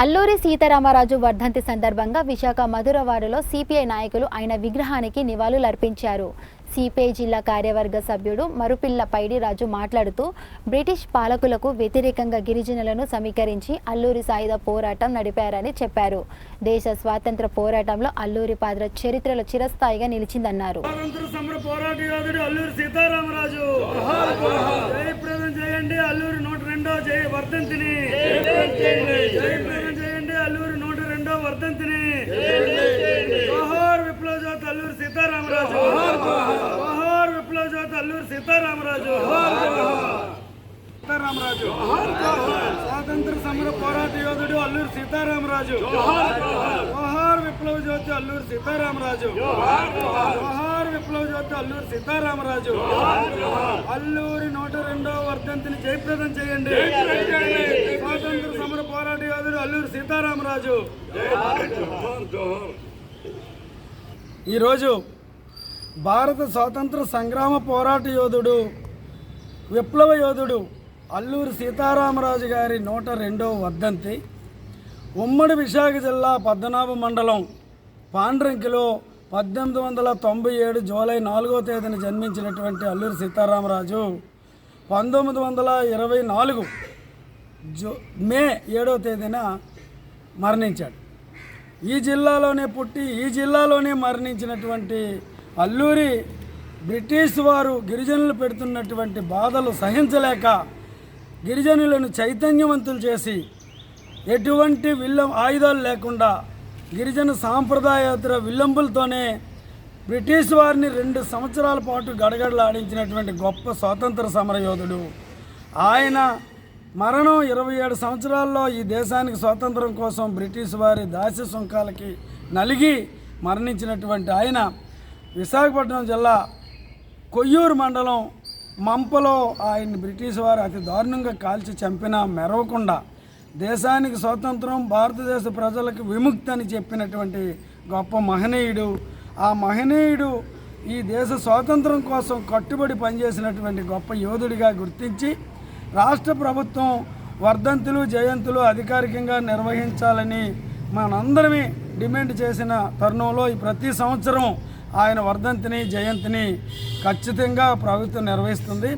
అల్లూరి సీతారామరాజు వర్ధంతి సందర్భంగా విశాఖ మధురవాడలో సిపిఐ నాయకులు ఆయన విగ్రహానికి నివాళులర్పించారు. సిపిఐ జిల్లా కార్యవర్గ సభ్యుడు మరుపిల్ల పైడిరాజు మాట్లాడుతూ బ్రిటిష్ పాలకులకు వ్యతిరేకంగా గిరిజనులను సమీకరించి అల్లూరి సాయుధ పోరాటం నడిపారని చెప్పారు. దేశ స్వాతంత్ర పోరాటంలో అల్లూరి పాత్ర చరిత్రలో చిరస్థాయిగా నిలిచిందన్నారు. जोहार विप्लव जोत अल्लूरी सीतारामराजु, जोहार विप्लव जोत अल्लूरी सीतारामराजु, सीतारामराजु, स्वातंत्र समर पोराट योधुडु अल्लूरी सीतारामराजु, जोहार विप्लव ज्योति अल्लूरी सीतारामराजु, जोहार विप्लव ज्योति अल्लूरी सीतारामराजु, अल्लूरी 102వ వర్ధంతిని జయప్రదం చేయండి. స్వాతంత్ర సమర పోరాట యోధుడు అల్లూరి సీతారామరాజు. ఈరోజు భారత స్వాతంత్ర సంగ్రామ పోరాట యోధుడు విప్లవ యోధుడు అల్లూరి సీతారామరాజు గారి 102వ వర్ధంతి ఉమ్మడి విశాఖ జిల్లా పద్మనాభ మండలం పాండ్రంకిలో 1897 జూలై 4వ తేదీన జన్మించినటువంటి అల్లూరి సీతారామరాజు 1924 మే 7వ తేదీన మరణించాడు. ఈ జిల్లాలోనే పుట్టి ఈ జిల్లాలోనే మరణించినటువంటి అల్లూరి బ్రిటిష్ వారు గిరిజనులు పెడుతున్నటువంటి బాధలు సహించలేక గిరిజనులను చైతన్యవంతులు చేసి ఎటువంటి ఆయుధాలు లేకుండా గిరిజన సాంప్రదాయేతర విల్లంబులతోనే బ్రిటిష్ వారిని 2 సంవత్సరాల పాటు గడగడలాడించినటువంటి గొప్ప స్వాతంత్ర సమరయోధుడు. ఆయన మరణం 27 సంవత్సరాల్లో ఈ దేశానికి స్వాతంత్రం కోసం బ్రిటిష్ వారి దాస్య సుంకాలకి నలిగి మరణించినటువంటి ఆయన విశాఖపట్నం జిల్లా కొయ్యూరు మండలం మంపలో ఆయన్ని బ్రిటిష్ వారు అతి దారుణంగా కాల్చి చంపినా మెరవకుండా దేశానికి స్వాతంత్రం భారతదేశ ప్రజలకు విముక్తి అని చెప్పినటువంటి గొప్ప మహనీయుడు. ఆ మహనీయుడు ఈ దేశ స్వాతంత్రం కోసం కట్టుబడి పనిచేసినటువంటి గొప్ప యోధుడిగా గుర్తించి రాష్ట్ర ప్రభుత్వం వర్ధంతులు జయంతులు అధికారికంగా నిర్వహించాలని మనందరమే డిమాండ్ చేసిన తరుణంలో ఈ ప్రతి సంవత్సరం ఆయన వర్ధంతిని జయంతిని ఖచ్చితంగా ప్రభుత్వం నిర్వహిస్తుంది.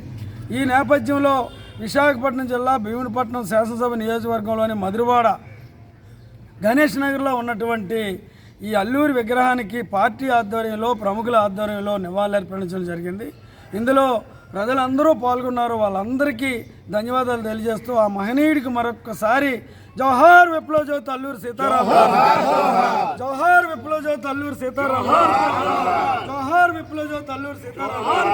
ఈ నేపథ్యంలో విశాఖపట్నం జిల్లా భీమునిపట్నం శాసనసభ నియోజకవర్గంలోని మధురవాడ గణేష్ నగర్లో ఉన్నటువంటి ఈ అల్లూరి విగ్రహానికి పార్టీ ఆధ్వర్యంలో ప్రముఖుల ఆధ్వర్యంలో నివాళులర్పించడం జరిగింది. ఇందులో ప్రజలందరూ పాల్గొన్నారు. వాళ్ళందరికీ ధన్యవాదాలు తెలియజేస్తూ ఆ మహనీయుడికి మరొకసారి జోహార్ విప్లవ జ్యోతి అల్లూరి సీతారామరాజు, జోహార్ విప్లవ జ్యోతి అల్లూరి సీతారామరాజు, జోహార్ విప్లవ జ్యోతి అల్లూరి సీతారామరాజు.